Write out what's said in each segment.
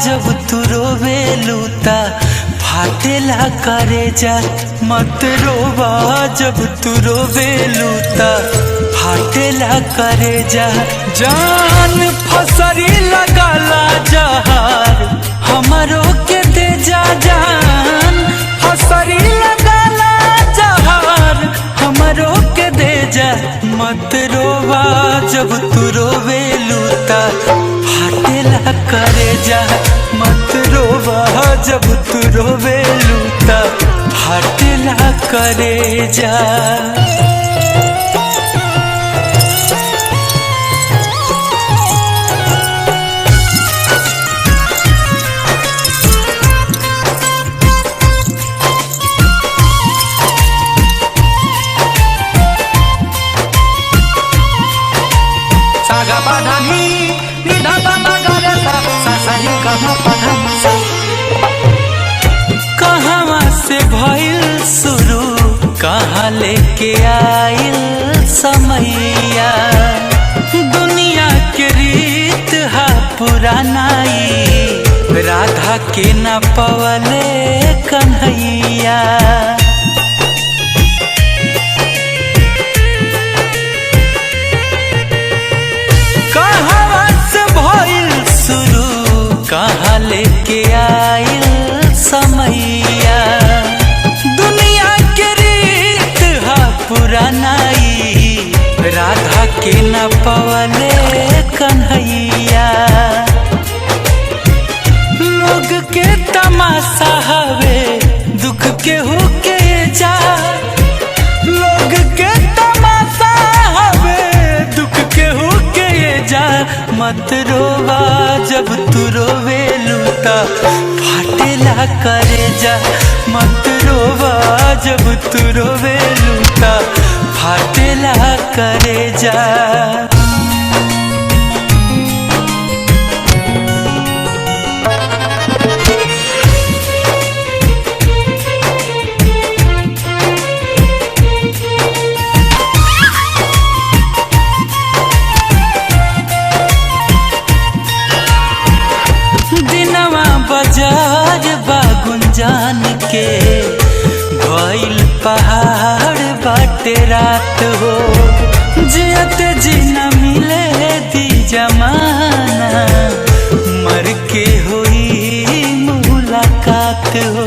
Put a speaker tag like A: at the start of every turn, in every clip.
A: जब तू रोवे लूता फाटेला करेजा। मत रोवा जब तू रोवे लूता फाटेला करेजा। जान फसरी लगाला जहार हमारो के दे जा। जान फसरी लगाला जहार हमारो के दे जा। मत रोवा जब तू रोवे लूता फाटेला करेजा। मत रोवा जब तू रोवे लूता फाटेला करेजा। कहवा से भइल शुरू कहाँ लेके आइल समैया। दुनिया के रीत हा पुरानाई राधा के न पवले कन्हैया। कहाँ लेके आइल समैया। दुनिया के रीत हा पुरानाई राधा के न पवले कन्हैया। लोग के तमाशा हवे दुख के होके जा। लोग के तमाशा हवे दुख के होके जा। मत रोवा जब तू रोवे लूता फाटेला करेजा। मत रोवा जब तू रोवे लूता फाटेला करेजा। बाजार बागुंजान के भइल पहाड़ बाटे रात हो। जियत जी न मिले दी जमाना मर के होई मुलाकात हो।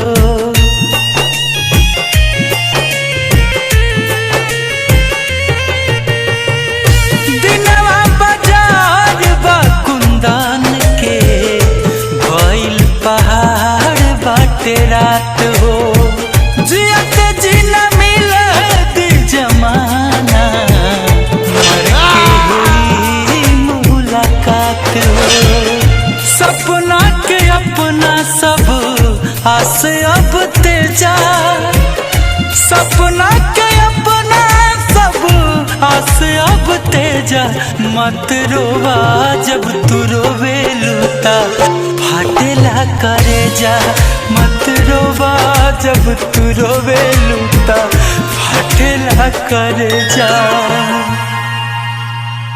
A: दिनवा बाजार बागुंदान के भइल पहाड़ बाटे रात हो। जियत जी न मिले दी जमाना मर के हुई मुलाकात हो। सपना के अपना सब आस अब तेजा। सपना के अपना सब आस अब तेजा। मत रोवा जब तू रोवे लूता फाटेला करेजा। मत रोवा जब तू रोवे लूता फाटेला करेजा।